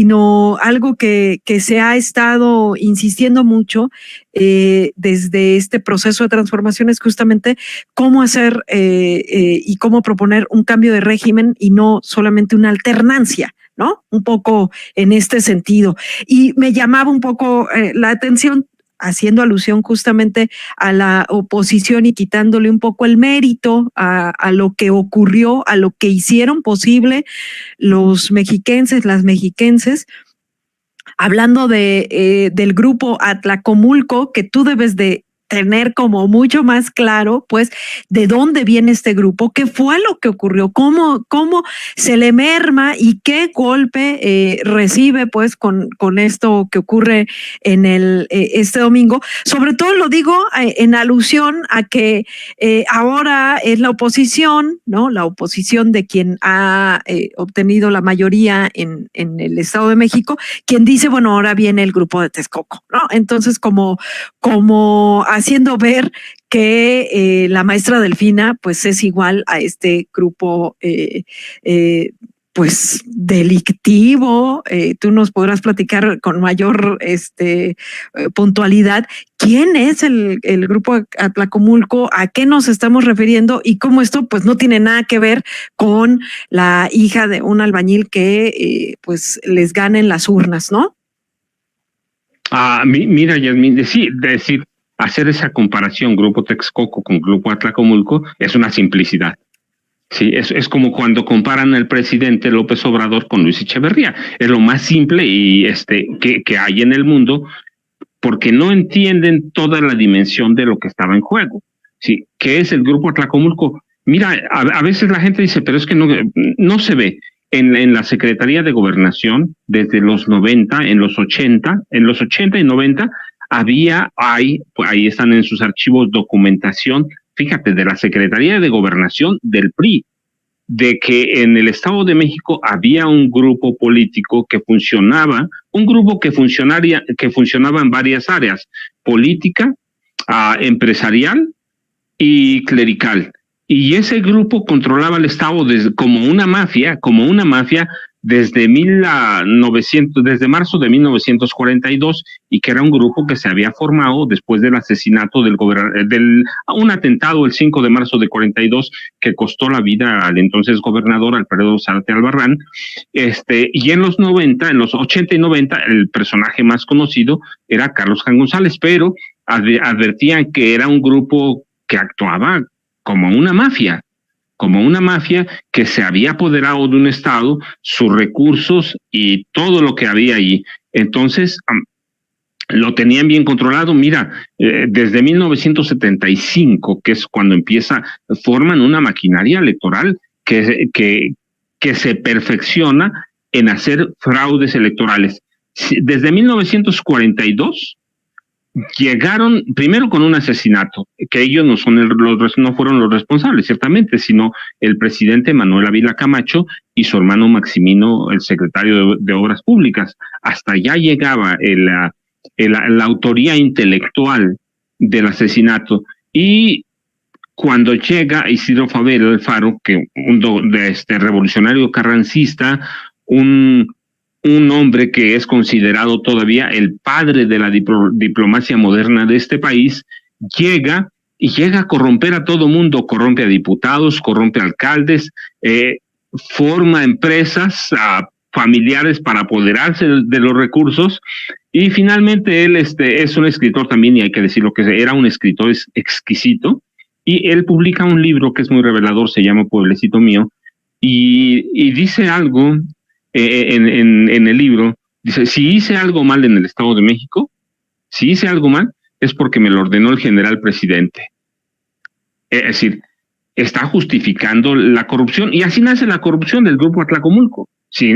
sino algo que se ha estado insistiendo mucho desde este proceso de transformación, es justamente cómo hacer y cómo proponer un cambio de régimen y no solamente una alternancia, ¿no? Un poco en este sentido. Y me llamaba un poco la atención, haciendo alusión justamente a la oposición y quitándole un poco el mérito a lo que ocurrió, a lo que hicieron posible los mexiquenses, las mexiquenses, hablando del grupo Atlacomulco, que tú debes de tener como mucho más claro, pues, de dónde viene este grupo, qué fue lo que ocurrió, cómo se le merma y qué golpe recibe, pues, con esto que ocurre en este domingo. Sobre todo lo digo en alusión a que ahora es la oposición, ¿no? La oposición de quien ha obtenido la mayoría en el Estado de México, quien dice, bueno, ahora viene el grupo de Texcoco, ¿no? Entonces, como haciendo ver que la maestra Delfina pues es igual a este grupo pues delictivo. Tú nos podrás platicar con mayor puntualidad quién es el grupo Atlacomulco, a qué nos estamos refiriendo y cómo esto pues no tiene nada que ver con la hija de un albañil que pues les gana en las urnas, ¿no? Mira, Yasmín, sí, decir, hacer esa comparación Grupo Texcoco con Grupo Atlacomulco es una simplicidad. Sí, es como cuando comparan al presidente López Obrador con Luis Echeverría. Es lo más simple y que hay en el mundo, porque no entienden toda la dimensión de lo que estaba en juego. Sí, ¿qué es el Grupo Atlacomulco? Mira, a veces la gente dice, pero es que no se ve. En la Secretaría de Gobernación, desde los 90, en los 80 y 90, ahí están en sus archivos documentación, fíjate, de la Secretaría de Gobernación del PRI, de que en el Estado de México había un grupo político que funcionaba, que funcionaba en varias áreas: política, empresarial y clerical. Y ese grupo controlaba el Estado como una mafia, desde desde marzo de 1942, y que era un grupo que se había formado después del asesinato un atentado el 5 de marzo de 42 que costó la vida al entonces gobernador Alfredo Zárate Albarrán. Y en los 80 y 90, el personaje más conocido era Carlos Jan González, pero advertían que era un grupo que actuaba como una mafia que se había apoderado de un estado, sus recursos y todo lo que había allí. Entonces, lo tenían bien controlado. Mira, desde 1975, que es cuando forman una maquinaria electoral que se perfecciona en hacer fraudes electorales. Desde 1942, llegaron primero con un asesinato, que ellos no fueron los responsables, ciertamente, sino el presidente Manuel Ávila Camacho y su hermano Maximino, el secretario de Obras Públicas. Hasta allá llegaba la autoría intelectual del asesinato. Y cuando llega Isidro Fabel Alfaro, que revolucionario carrancista, un hombre que es considerado todavía el padre de la diplomacia moderna de este país, llega a corromper a todo mundo, corrompe a diputados, corrompe a alcaldes, forma empresas familiares para apoderarse de los recursos, y finalmente él es un escritor también, y hay que decirlo que era un escritor exquisito, y él publica un libro que es muy revelador, se llama Pueblecito Mío, y dice algo en el libro. Dice: si hice algo mal en el Estado de México, es porque me lo ordenó el general presidente. Es decir, está justificando la corrupción, y así nace la corrupción del grupo Atlacomulco.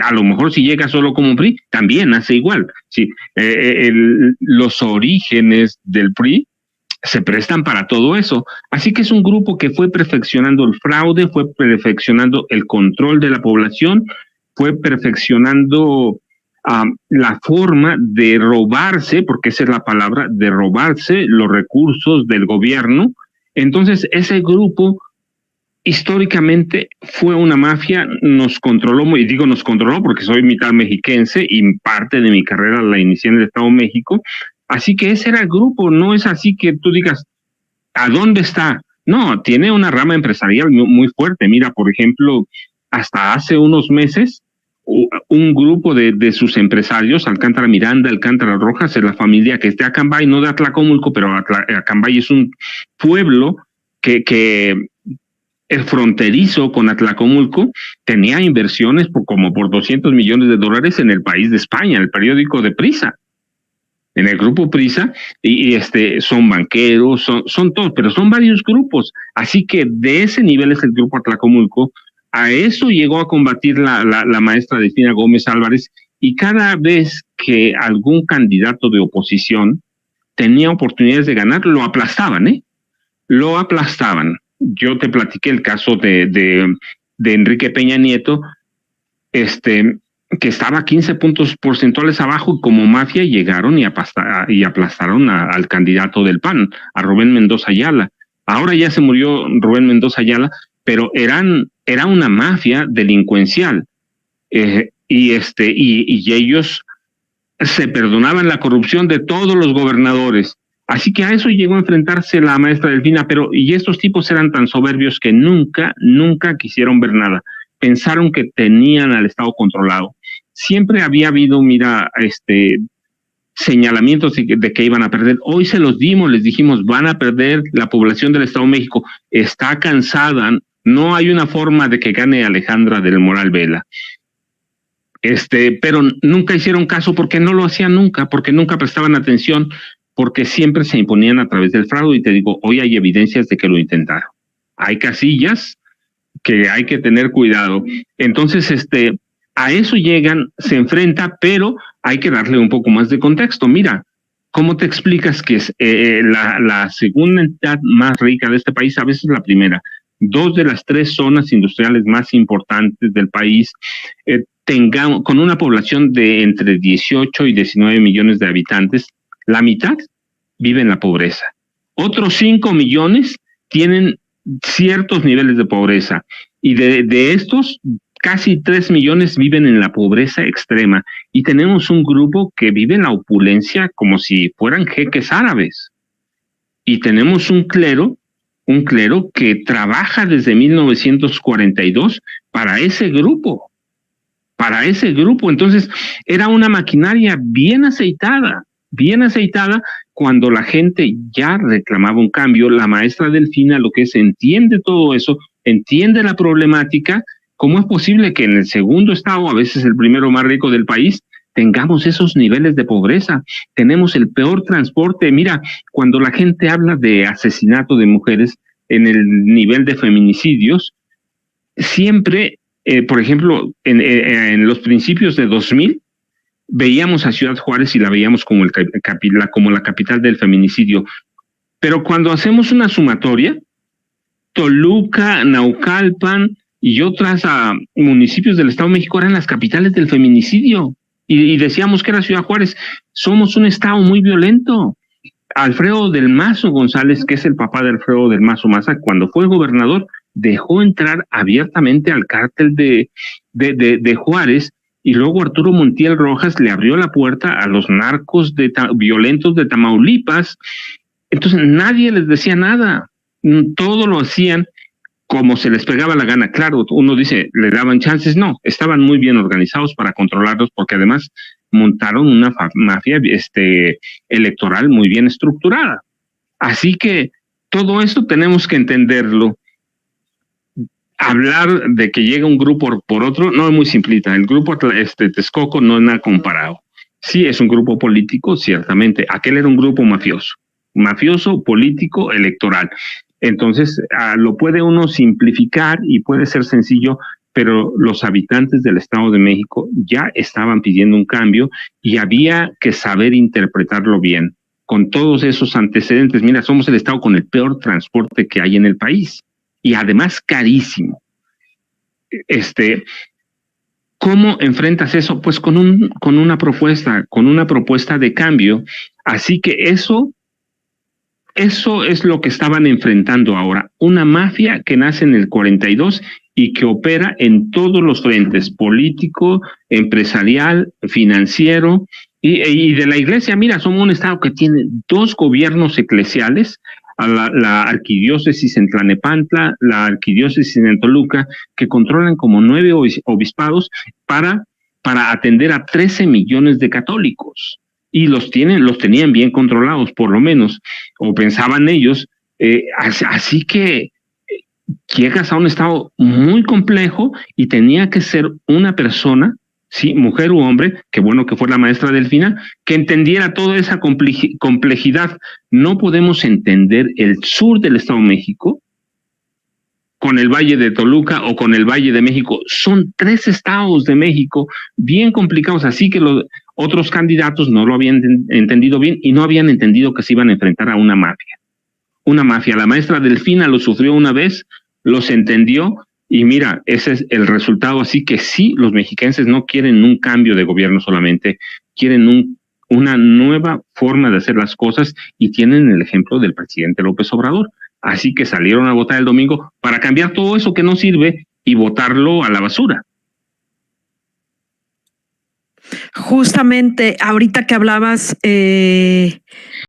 A lo mejor si llega solo como PRI, también hace igual. Los orígenes del PRI se prestan para todo eso. Así que es un grupo que fue perfeccionando el fraude, fue perfeccionando el control de la población, fue perfeccionando la forma de robarse, porque esa es la palabra, de robarse los recursos del gobierno. Entonces ese grupo históricamente fue una mafia, nos controló, y digo nos controló porque soy mitad mexiquense y parte de mi carrera la inicié en el Estado de México, así que ese era el grupo, no es así que tú digas, ¿a dónde está? No, tiene una rama empresarial muy fuerte. Mira, por ejemplo, hasta hace unos meses, un grupo de sus empresarios, Alcántara Miranda, Alcántara Rojas, es la familia que es de Acambay, no de Atlacomulco, pero Acambay es un pueblo que el fronterizo con Atlacomulco tenía inversiones como por 200 millones de dólares en el país de España, el periódico de Prisa, en el grupo Prisa, y son banqueros, son todos, pero son varios grupos. Así que de ese nivel es el grupo Atlacomulco. A eso llegó a combatir la maestra Delfina Gómez Álvarez, y cada vez que algún candidato de oposición tenía oportunidades de ganar, lo aplastaban, Lo aplastaban. Yo te platiqué el caso de Enrique Peña Nieto, que estaba 15 puntos porcentuales abajo, y como mafia llegaron y aplastaron al candidato del PAN, a Rubén Mendoza Ayala. Ahora ya se murió Rubén Mendoza Ayala, pero era una mafia delincuencial, y ellos se perdonaban la corrupción de todos los gobernadores. Así que a eso llegó a enfrentarse la maestra Delfina, y estos tipos eran tan soberbios que nunca quisieron ver nada. Pensaron que tenían al Estado controlado. Siempre había habido, señalamientos de que iban a perder. Hoy se los dimos, les dijimos, van a perder. La población del Estado de México está cansada. No hay una forma de que gane Alejandra del Moral Vela. Pero nunca hicieron caso porque no lo hacían nunca, porque nunca prestaban atención, porque siempre se imponían a través del fraude. Y te digo, hoy hay evidencias de que lo intentaron. Hay casillas que hay que tener cuidado. Entonces, a eso llegan, se enfrenta, pero hay que darle un poco más de contexto. Mira, ¿cómo te explicas que es la segunda entidad más rica de este país, a veces la primera? 2 de las 3 zonas industriales más importantes del país, con una población de entre 18 y 19 millones de habitantes, la mitad vive en la pobreza. Otros 5 millones tienen ciertos niveles de pobreza, y de estos, casi 3 millones viven en la pobreza extrema, y tenemos un grupo que vive en la opulencia como si fueran jeques árabes, y tenemos un clero que trabaja desde 1942 para ese grupo. Entonces era una maquinaria bien aceitada. Cuando la gente ya reclamaba un cambio. La maestra Delfina lo que entiende todo eso, entiende la problemática. ¿Cómo es posible que en el segundo estado, a veces el primero más rico del país, tengamos esos niveles de pobreza? Tenemos el peor transporte. Mira, cuando la gente habla de asesinato de mujeres, en el nivel de feminicidios, siempre, por ejemplo, en los principios de 2000, veíamos a Ciudad Juárez y la veíamos como la capital del feminicidio. Pero cuando hacemos una sumatoria, Toluca, Naucalpan y otros municipios del Estado de México eran las capitales del feminicidio. Y decíamos que era Ciudad Juárez. Somos un estado muy violento. Alfredo del Mazo González, que es el papá de Alfredo del Mazo Maza, cuando fue gobernador, dejó entrar abiertamente al cártel de Juárez, y luego Arturo Montiel Rojas le abrió la puerta a los narcos violentos de Tamaulipas. Entonces nadie les decía nada, todo lo hacían como se les pegaba la gana. Claro, uno dice, le daban chances, no, estaban muy bien organizados para controlarlos, porque además montaron una mafia electoral muy bien estructurada. Así que todo esto tenemos que entenderlo. Hablar de que llega un grupo por otro no es muy simplista. El grupo Texcoco no es nada comparado. Sí, es un grupo político, ciertamente. Aquel era un grupo mafioso, político, electoral. Entonces, lo puede uno simplificar y puede ser sencillo, pero los habitantes del Estado de México ya estaban pidiendo un cambio, y había que saber interpretarlo bien. Con todos esos antecedentes, mira, somos el Estado con el peor transporte que hay en el país, y además carísimo. ¿Cómo enfrentas eso? Pues con una propuesta de cambio. Así que eso eso es lo que estaban enfrentando ahora, una mafia que nace en el 42 y que opera en todos los frentes, político, empresarial, financiero y de la iglesia. Mira, somos un estado que tiene 2 gobiernos eclesiales, a la arquidiócesis en Tlanepantla, la arquidiócesis en Toluca, que controlan como 9 obispados para atender a 13 millones de católicos. Y los tenían bien controlados, por lo menos, o pensaban ellos. Así que llegas a un estado muy complejo y tenía que ser una persona, sí, mujer u hombre, que bueno que fue la maestra Delfina, que entendiera toda esa complejidad. No podemos entender el sur del Estado de México con el Valle de Toluca o con el Valle de México. Son 3 estados de México bien complicados, así que los otros candidatos no lo habían entendido bien y no habían entendido que se iban a enfrentar a una mafia. Una mafia. La maestra Delfina lo sufrió una vez, los entendió y mira, ese es el resultado. Así que sí, los mexicanos no quieren un cambio de gobierno solamente, quieren una nueva forma de hacer las cosas y tienen el ejemplo del presidente López Obrador. Así que salieron a votar el domingo para cambiar todo eso que no sirve y votarlo a la basura. Justamente ahorita que hablabas